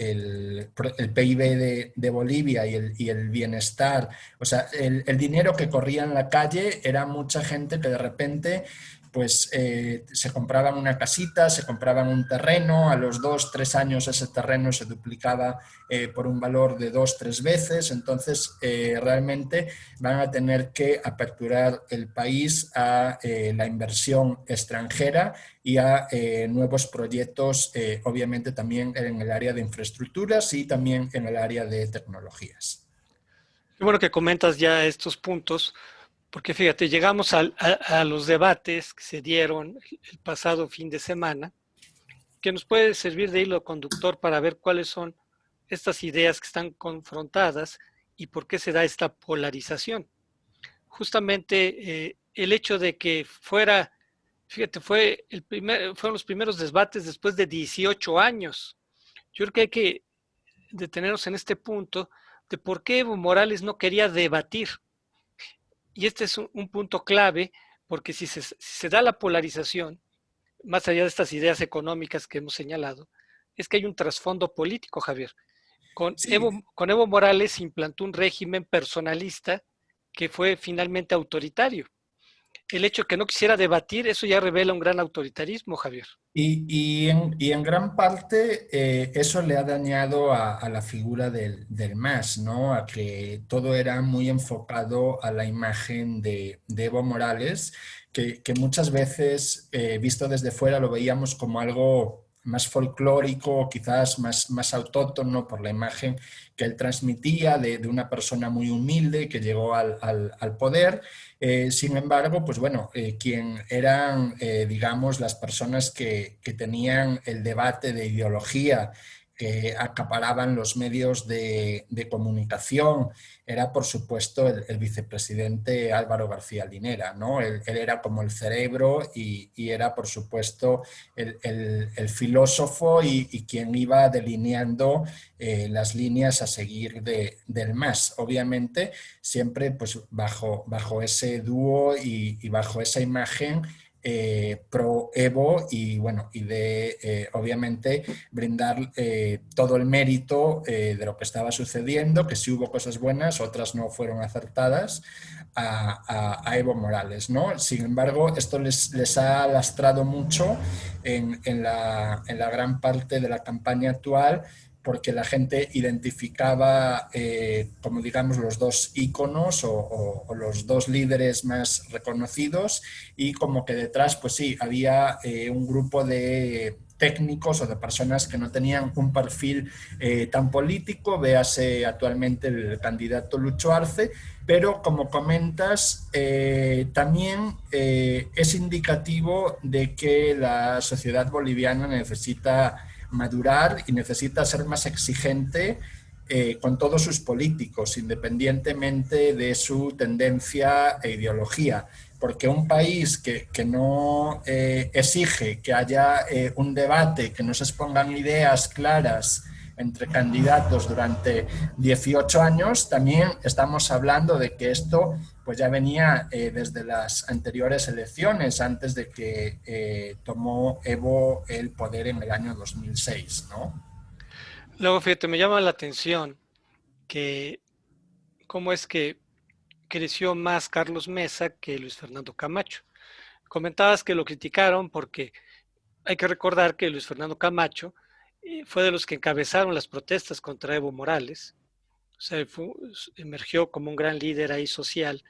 PIB de Bolivia y el bienestar. O sea, el dinero que corría en la calle era mucha gente que de repente pues se compraban una casita, se compraban un terreno, a los 2, 3 años ese terreno se duplicaba por un valor de 2, 3 veces, entonces realmente van a tener que aperturar el país a la inversión extranjera y a nuevos proyectos, obviamente también en el área de infraestructuras y también en el área de tecnologías. Qué bueno que comentas ya estos puntos, porque fíjate, llegamos a los debates que se dieron el pasado fin de semana, que nos puede servir de hilo conductor para ver cuáles son estas ideas que están confrontadas y por qué se da esta polarización. Justamente el hecho de que fuera, fíjate, fueron los primeros debates después de 18 años. Yo creo que hay que detenernos en este punto de por qué Evo Morales no quería debatir. Y este es un punto clave, porque si se da la polarización, más allá de estas ideas económicas que hemos señalado, es que hay un trasfondo político, Javier. Sí, Con Evo Morales se implantó un régimen personalista que fue finalmente autoritario. El hecho de que no quisiera debatir, eso ya revela un gran autoritarismo, Javier. y en gran parte eso le ha dañado a la figura del MAS, ¿no? A que todo era muy enfocado a la imagen de Evo Morales, que muchas veces, visto desde fuera, lo veíamos como algo más folclórico, quizás más autóctono por la imagen que él transmitía de una persona muy humilde que llegó al poder. Sin embargo, pues bueno, quien eran, digamos, las personas que tenían el debate de ideología, que acaparaban los medios de comunicación, era por supuesto el vicepresidente Álvaro García Linera, ¿no? Él era como el cerebro y era por supuesto el filósofo y quien iba delineando las líneas a seguir del MAS. Obviamente siempre pues bajo ese dúo y bajo esa imagen pro Evo y, bueno, y de obviamente brindar todo el mérito de lo que estaba sucediendo, que sí hubo cosas buenas, otras no fueron acertadas, a Evo Morales, ¿no? Sin embargo, esto les ha lastrado mucho en la gran parte de la campaña actual, porque la gente identificaba como, digamos, los dos íconos o los dos líderes más reconocidos, y como que detrás, pues sí, había un grupo de técnicos o de personas que no tenían un perfil tan político, véase actualmente el candidato Lucho Arce, pero como comentas, también es indicativo de que la sociedad boliviana necesita madurar y necesita ser más exigente con todos sus políticos, independientemente de su tendencia e ideología. Porque un país que no exige que haya un debate, que no se expongan ideas claras entre candidatos durante 18 años, también estamos hablando de que esto pues ya venía desde las anteriores elecciones, antes de que tomó Evo el poder en el año 2006, ¿no? Luego, fíjate, me llama la atención que cómo es que creció más Carlos Mesa que Luis Fernando Camacho. Comentabas que lo criticaron porque hay que recordar que Luis Fernando Camacho fue de los que encabezaron las protestas contra Evo Morales. O sea, emergió como un gran líder ahí social.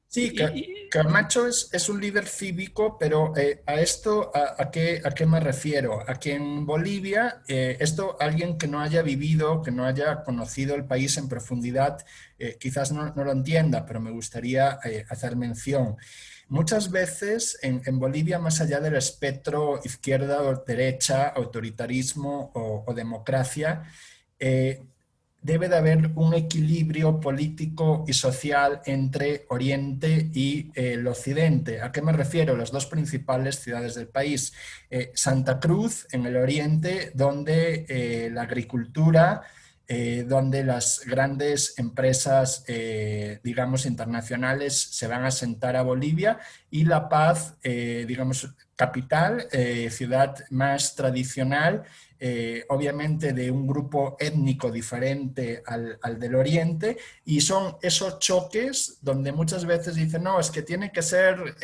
Sí, Y Camacho es un líder cívico, pero a esto, a qué me refiero? A que en Bolivia, esto alguien que no haya vivido, que no haya conocido el país en profundidad, quizás no lo entienda, pero me gustaría hacer mención. Muchas veces en Bolivia, más allá del espectro izquierda o derecha, autoritarismo o democracia, eh, debe de haber un equilibrio político y social entre Oriente y el Occidente. ¿A qué me refiero? Las dos principales ciudades del país. Santa Cruz, en el Oriente, donde la agricultura, donde las grandes empresas, digamos, internacionales se van a asentar a Bolivia, y La Paz, digamos, capital, ciudad más tradicional, obviamente de un grupo étnico diferente al del Oriente, y son esos choques donde muchas veces dicen, no, es que tiene que ser,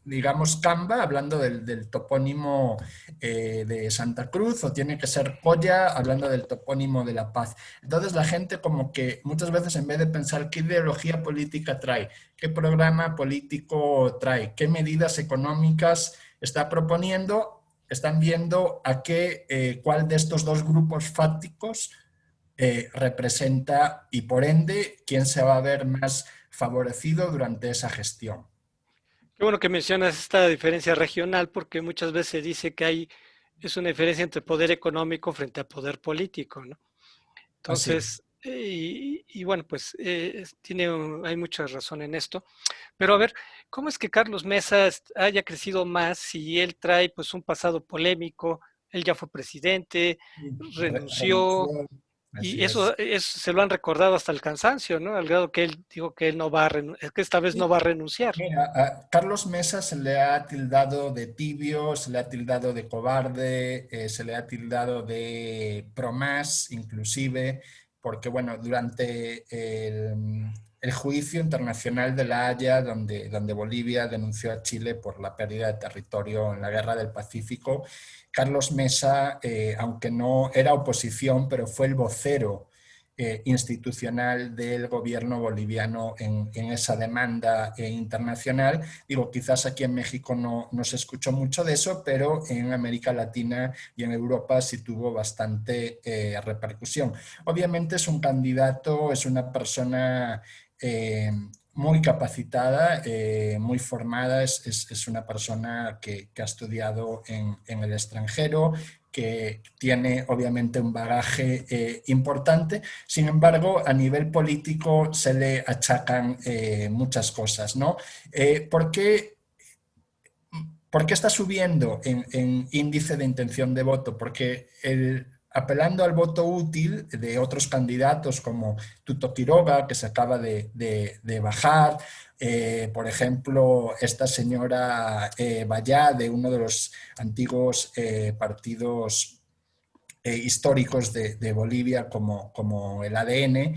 digamos, Camba, hablando del topónimo de Santa Cruz, o tiene que ser Coya, hablando del topónimo de La Paz. Entonces la gente como que muchas veces, en vez de pensar qué ideología política trae, qué programa político trae, qué medidas económicas está proponiendo, están viendo cuál de estos dos grupos fácticos representa, y por ende quién se va a ver más favorecido durante esa gestión. qué bueno que mencionas esta diferencia regional, porque muchas veces se dice que es una diferencia entre poder económico frente a poder político, ¿no? Así es. Entonces, bueno, pues hay mucha razón en esto. Pero a ver, ¿cómo es que Carlos Mesa haya crecido más si él trae pues un pasado polémico? Él ya fue presidente, renunció, Renunció, y así eso es. se lo han recordado hasta el cansancio, ¿no? Al grado que él dijo que él no va a que esta vez no va a renunciar. Mira, a Carlos Mesa se le ha tildado de tibio, se le ha tildado de cobarde, se le ha tildado de promás, inclusive, porque bueno, durante el juicio internacional de La Haya, donde Bolivia denunció a Chile por la pérdida de territorio en la Guerra del Pacífico, Carlos Mesa, aunque no era oposición, pero fue el vocero institucional del gobierno boliviano en esa demanda internacional. Digo, quizás aquí en México no se escuchó mucho de eso, pero en América Latina y en Europa sí tuvo bastante repercusión. Obviamente es un candidato, es una persona muy capacitada, muy formada, es una persona que ha estudiado en el extranjero, que tiene obviamente un bagaje importante. Sin embargo, a nivel político se le achacan muchas cosas, ¿no? ¿Por qué está subiendo en índice de intención de voto? Porque apelando al voto útil de otros candidatos como Tuto Quiroga, que se acaba de bajar, por ejemplo, esta señora Bayá, de uno de los antiguos partidos históricos de Bolivia como el ADN,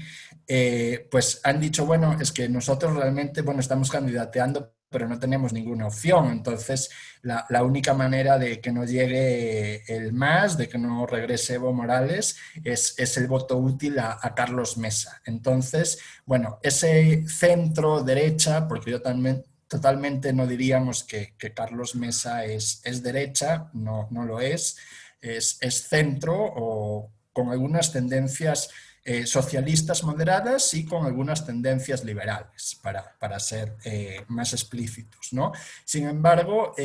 pues han dicho, bueno, es que nosotros realmente, bueno, estamos candidateando, pero no tenemos ninguna opción. Entonces, la única manera de que nos llegue el MAS, de que no regrese Evo Morales, es el voto útil a Carlos Mesa. Entonces, bueno, ese centro derecha, porque yo también totalmente no diríamos que Carlos Mesa es derecha, no lo es centro o con algunas tendencias socialistas moderadas y con algunas tendencias liberales, para ser más explícitos, ¿no? Sin embargo,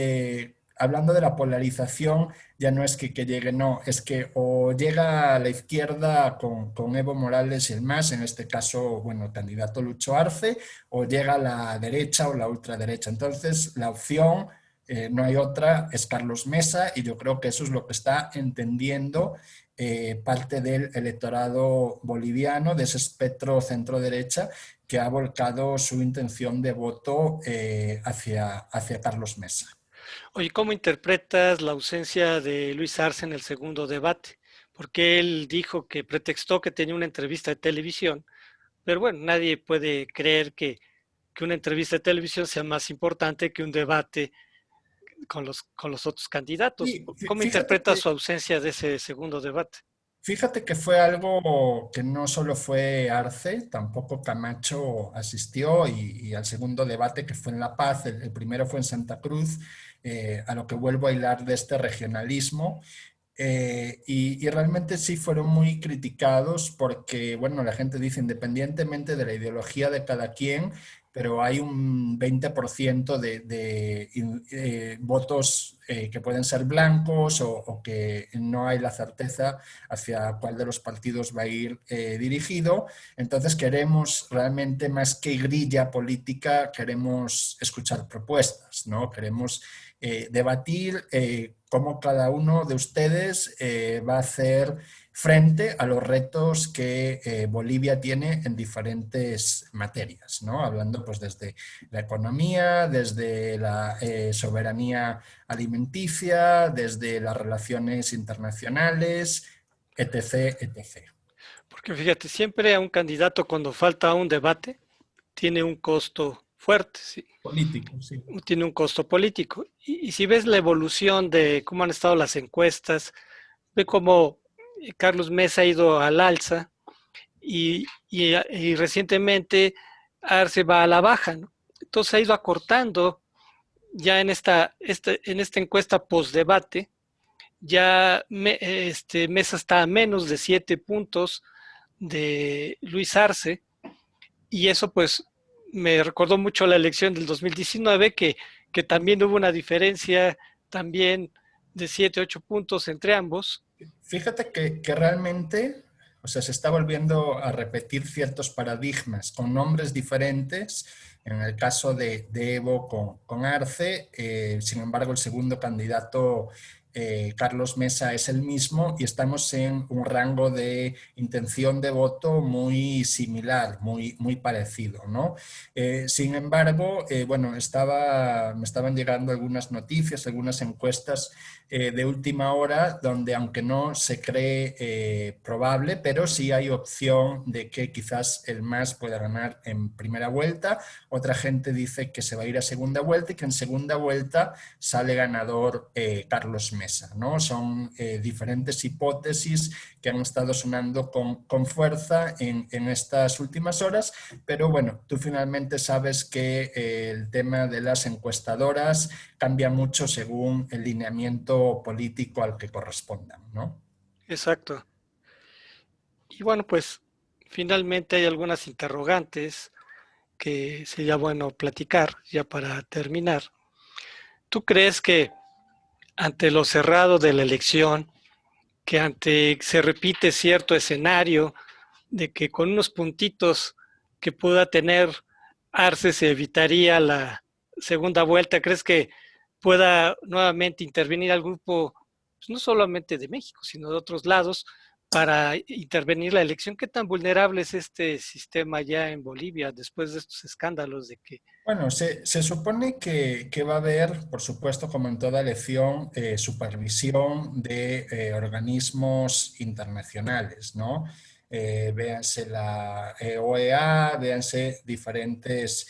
hablando de la polarización, ya no es que llegue, no, es que o llega a la izquierda con Evo Morales y el MAS, en este caso, bueno, el candidato Lucho Arce, o llega a la derecha o la ultraderecha. Entonces, la opción, no hay otra, es Carlos Mesa, y yo creo que eso es lo que está entendiendo parte del electorado boliviano, de ese espectro centro-derecha, que ha volcado su intención de voto hacia Carlos Mesa. Oye, ¿cómo interpretas la ausencia de Luis Arce en el segundo debate? Porque él dijo que pretextó que tenía una entrevista de televisión, pero bueno, nadie puede creer que una entrevista de televisión sea más importante que un debate con los otros candidatos. Sí, ¿Cómo interpretas su ausencia de ese segundo debate? Fíjate que fue algo que no solo fue Arce, tampoco Camacho asistió, y al segundo debate, que fue en La Paz, el primero fue en Santa Cruz, a lo que vuelvo a hilar de este regionalismo. Y realmente sí fueron muy criticados porque, bueno, la gente dice, independientemente de la ideología de cada quien, pero hay un 20% de votos que pueden ser blancos, o que no hay la certeza hacia cuál de los partidos va a ir dirigido. Entonces queremos realmente, más que grilla política, queremos escuchar propuestas, ¿no? Queremos debatir cómo cada uno de ustedes va a hacer frente a los retos que Bolivia tiene en diferentes materias, ¿no? Hablando pues desde la economía, desde la soberanía alimenticia, desde las relaciones internacionales, etc., etc. Porque fíjate, siempre a un candidato, cuando falta un debate, tiene un costo fuerte, ¿sí? Político, sí. Tiene un costo político. Y si ves la evolución de cómo han estado las encuestas, ve cómo Carlos Mesa ha ido al alza, y recientemente Arce va a la baja, ¿no? Entonces ha ido acortando ya en esta encuesta post-debate. Ya Mesa está a menos de 7 puntos de Luis Arce, y eso pues me recordó mucho la elección del 2019, que también hubo una diferencia también de 7, 8 puntos entre ambos. Fíjate que realmente, o sea, se está volviendo a repetir ciertos paradigmas con nombres diferentes. En el caso de Evo con Arce, sin embargo, el segundo candidato, Carlos Mesa, es el mismo, y estamos en un rango de intención de voto muy similar, muy parecido, ¿no? Sin embargo, bueno, me estaban llegando algunas noticias, algunas encuestas de última hora, donde, aunque no se cree probable, pero sí hay opción de que quizás el MAS pueda ganar en primera vuelta. Otra gente dice que se va a ir a segunda vuelta, y que en segunda vuelta sale ganador Carlos Mesa, ¿no? Son diferentes hipótesis que han estado sonando con fuerza en estas últimas horas, pero bueno, tú finalmente sabes que el tema de las encuestadoras cambia mucho según el lineamiento político al que correspondan, ¿no? Exacto. Y bueno, pues finalmente hay algunas interrogantes que sería bueno platicar ya para terminar. ¿Tú crees que ante lo cerrado de la elección, que ante se repite cierto escenario de que con unos puntitos que pueda tener Arce se evitaría la segunda vuelta, crees que pueda nuevamente intervenir al grupo pues no solamente de México, sino de otros lados, para intervenir la elección. ¿Qué tan vulnerable es este sistema ya en Bolivia después de estos escándalos de que... Bueno, se supone que va a haber, por supuesto, como en toda elección, supervisión de organismos internacionales, ¿no? Véanse la OEA, véanse diferentes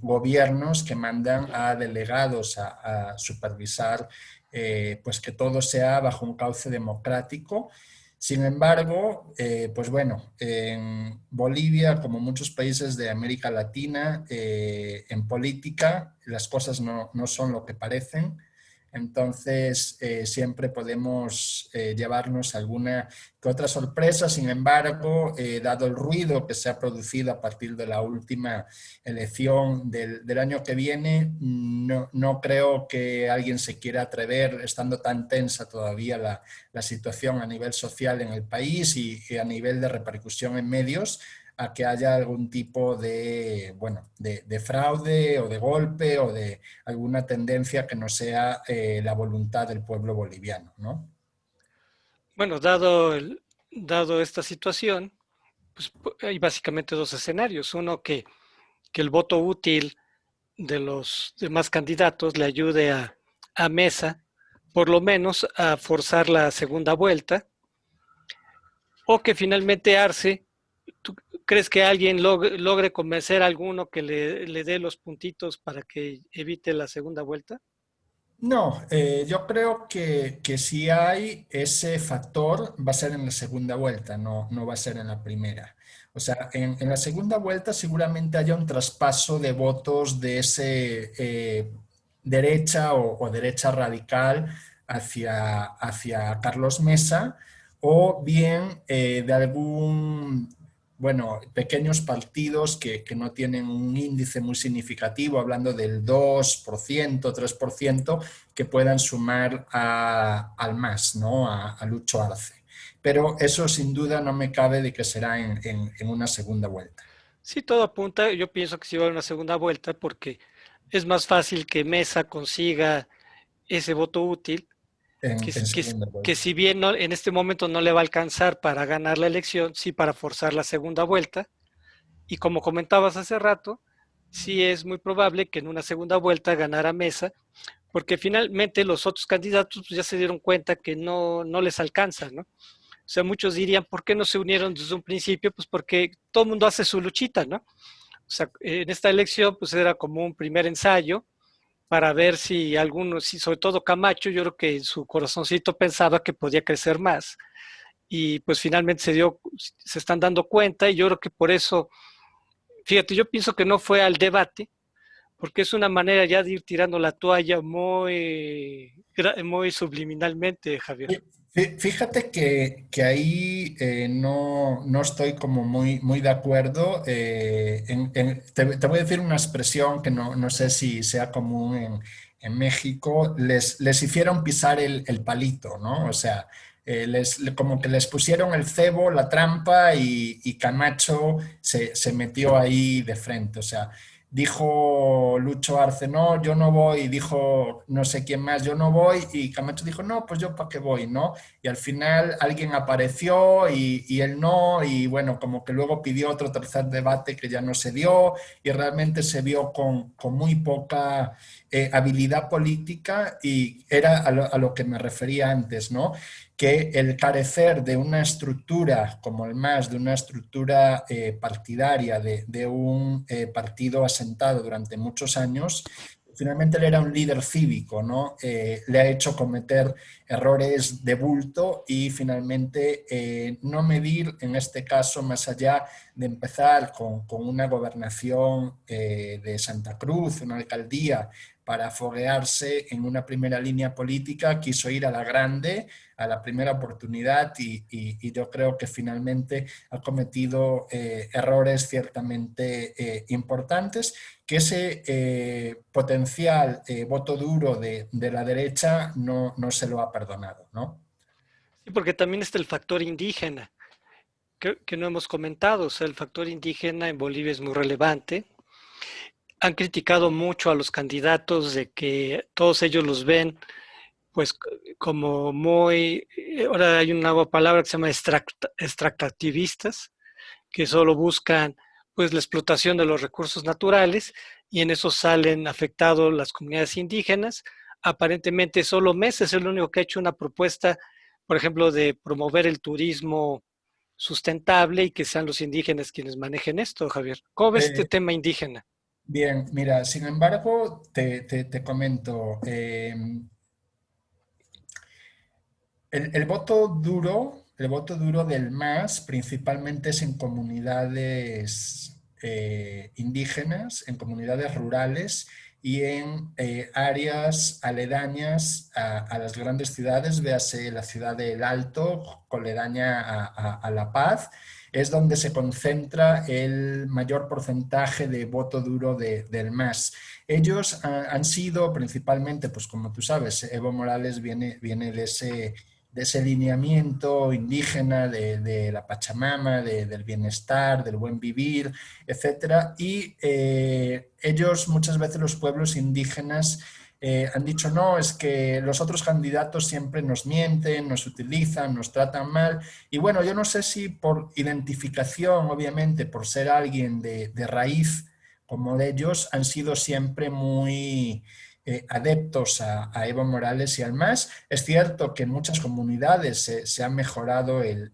gobiernos que mandan a delegados a supervisar pues que todo sea bajo un cauce democrático. Sin embargo, pues bueno, en Bolivia, como muchos países de América Latina, en política las cosas no son lo que parecen. Entonces, siempre podemos llevarnos alguna que otra sorpresa. Sin embargo, dado el ruido que se ha producido a partir de la última elección del año que viene, no creo que alguien se quiera atrever, estando tan tensa todavía la situación a nivel social en el país y a nivel de repercusión en medios, a que haya algún tipo de, bueno, de fraude o de golpe o de alguna tendencia que no sea la voluntad del pueblo boliviano, ¿no? Bueno, dado esta situación, pues hay básicamente dos escenarios. Uno, que el voto útil de los demás candidatos le ayude a Mesa, por lo menos, a forzar la segunda vuelta, o que finalmente Arce, ¿tú crees que alguien logre convencer a alguno que le dé los puntitos para que evite la segunda vuelta? No, yo creo que si hay ese factor va a ser en la segunda vuelta, no va a ser en la primera. O sea, en la segunda vuelta seguramente haya un traspaso de votos de ese derecha o derecha radical hacia Carlos Mesa, o bien de algún, bueno, pequeños partidos que no tienen un índice muy significativo, hablando del 2%, 3%, que puedan sumar al MAS, ¿no? A Lucho Arce. Pero eso sin duda no me cabe de que será en una segunda vuelta. Sí, todo apunta, yo pienso que sí va a haber una segunda vuelta porque es más fácil que Mesa consiga ese voto útil, que, En que, segunda que vuelta. si bien no, en este momento no le va a alcanzar para ganar la elección, sí para forzar la segunda vuelta. Y como comentabas hace rato, sí es muy probable que en una segunda vuelta ganara Mesa, porque finalmente los otros candidatos pues, ya se dieron cuenta que no les alcanza, ¿no? O sea, muchos dirían, ¿por qué no se unieron desde un principio? Pues porque todo el mundo hace su luchita, ¿no? O sea, en esta elección pues era como un primer ensayo para ver si algunos, si sobre todo Camacho, yo creo que en su corazoncito pensaba que podía crecer más. Y pues finalmente se están dando cuenta y yo creo que por eso, fíjate, yo pienso que no fue al debate, porque es una manera ya de ir tirando la toalla muy subliminalmente, Javier. Fíjate que ahí no estoy como muy de acuerdo. Te voy a decir una expresión que no sé si sea común en México. Les hicieron pisar el palito, ¿no? O sea, como que les pusieron el cebo, la trampa y Camacho se metió ahí de frente. O sea, dijo Lucho Arce, no, yo no voy, dijo no sé quién más, yo no voy, y Camacho dijo, no, pues yo para qué voy, ¿no? Y al final alguien apareció y él no, y bueno, como que luego pidió otro tercer debate que ya no se dio, y realmente se vio con muy poca habilidad política, y era a lo que me refería antes, ¿no? Que el carecer de una estructura como el MAS, de una estructura partidaria, de un partido asentado durante muchos años, finalmente él era un líder cívico, ¿no? Le ha hecho cometer errores de bulto y finalmente no medir, en este caso, más allá de empezar con una gobernación de Santa Cruz, una alcaldía, para foguearse en una primera línea política, quiso ir a la grande, a la primera oportunidad, y yo creo que finalmente ha cometido errores ciertamente importantes, que ese potencial voto duro de la derecha no se lo ha perdonado, ¿no? Sí, porque también está el factor indígena, que no hemos comentado. O sea, el factor indígena en Bolivia es muy relevante. Han criticado mucho a los candidatos de que todos ellos los ven pues como muy, ahora hay una nueva palabra que se llama extractivistas, que solo buscan pues la explotación de los recursos naturales, y en eso salen afectados las comunidades indígenas. Aparentemente solo MES es el único que ha hecho una propuesta, por ejemplo, de promover el turismo sustentable y que sean los indígenas quienes manejen esto, Javier. ¿Cómo ves este Eh, tema indígena? Bien, mira, sin embargo, te comento, el voto duro del MAS principalmente es en comunidades indígenas, en comunidades rurales y en áreas aledañas a las grandes ciudades, véase la ciudad del Alto, coledaña a La Paz, es donde se concentra el mayor porcentaje de voto duro del MAS. Ellos han sido principalmente, pues como tú sabes, Evo Morales viene de ese lineamiento indígena de la Pachamama, del bienestar, del buen vivir, etcétera. Y ellos, muchas veces los pueblos indígenas, han dicho, no, es que los otros candidatos siempre nos mienten, nos utilizan, nos tratan mal. Y bueno, yo no sé si por identificación, obviamente, por ser alguien de raíz como de ellos, han sido siempre muy adeptos a Evo Morales y al MAS. Es cierto que en muchas comunidades se ha mejorado el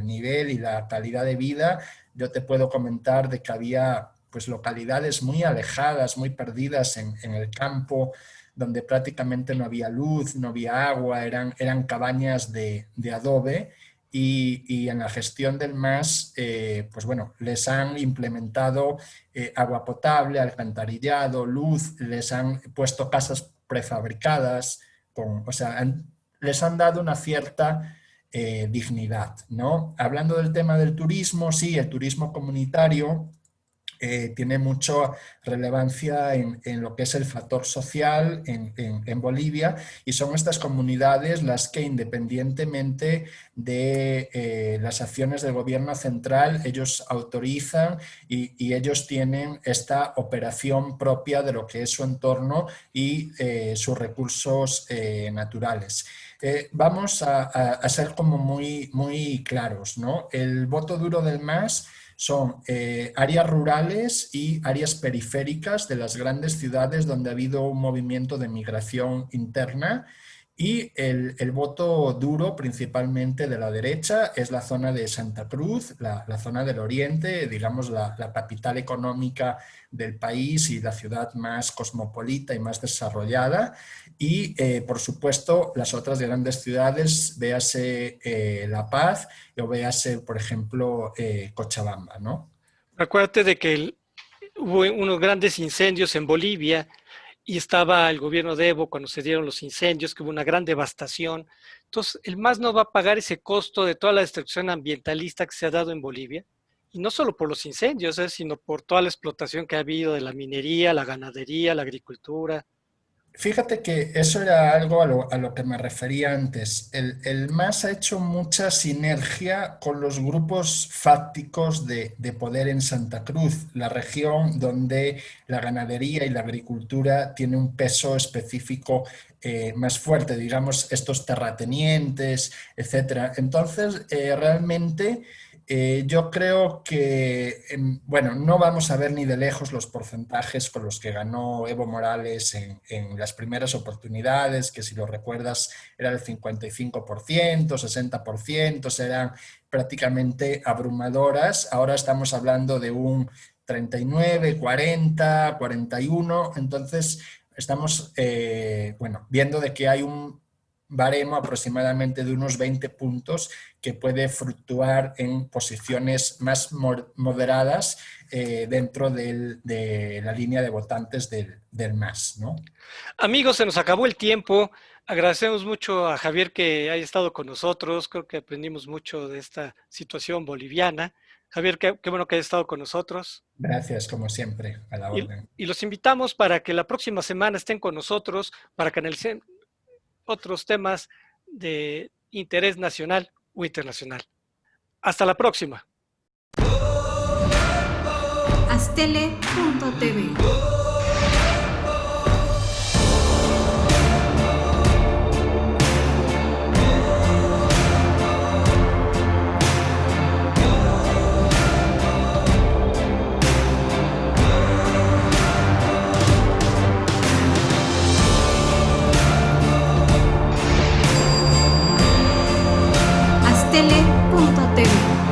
nivel y la calidad de vida. Yo te puedo comentar de que había pues localidades muy alejadas, muy perdidas en el campo, donde prácticamente no había luz, no había agua, eran cabañas de adobe, y en la gestión del MAS, pues bueno, les han implementado agua potable, alcantarillado, luz, les han puesto casas prefabricadas, o sea, les han dado una cierta dignidad, ¿no? Hablando del tema del turismo, sí, el turismo comunitario tiene mucha relevancia en lo que es el factor social en Bolivia, y son estas comunidades las que, independientemente de las acciones del gobierno central, ellos autorizan y ellos tienen esta operación propia de lo que es su entorno y sus recursos naturales. Vamos a ser como muy claros, ¿no? El voto duro del MAS son áreas rurales y áreas periféricas de las grandes ciudades donde ha habido un movimiento de migración interna, y el voto duro principalmente de la derecha es la zona de Santa Cruz, la zona del oriente, digamos la capital económica del país y la ciudad más cosmopolita y más desarrollada, y por supuesto las otras grandes ciudades, véase La Paz o véase por ejemplo Cochabamba, ¿no? Acuérdate de que hubo unos grandes incendios en Bolivia y estaba el gobierno de Evo cuando se dieron los incendios, que hubo una gran devastación. Entonces, el MAS no va a pagar ese costo de toda la destrucción ambientalista que se ha dado en Bolivia, y no solo por los incendios, sino por toda la explotación que ha habido de la minería, la ganadería, la agricultura. Fíjate que eso era algo a lo que me refería antes. El MAS ha hecho mucha sinergia con los grupos fácticos de poder en Santa Cruz, la región donde la ganadería y la agricultura tiene un peso específico más fuerte, digamos, estos terratenientes, etcétera. Entonces, realmente yo creo que, bueno, no vamos a ver ni de lejos los porcentajes con los que ganó Evo Morales en las primeras oportunidades, que si lo recuerdas era el 55%, 60%, eran prácticamente abrumadoras. Ahora estamos hablando de un 39, 40, 41, entonces estamos bueno, viendo de que hay un baremo aproximadamente de unos 20 puntos que puede fluctuar en posiciones más moderadas dentro de la línea de votantes del MAS, ¿no? Amigos, se nos acabó el tiempo. Agradecemos mucho a Javier que haya estado con nosotros. Creo que aprendimos mucho de esta situación boliviana. Javier, qué bueno que haya estado con nosotros. Gracias, como siempre, a la orden. Y los invitamos para que la próxima semana estén con nosotros para que analicen otros temas de interés nacional o internacional. Hasta la próxima. Astele.tv astl.tv.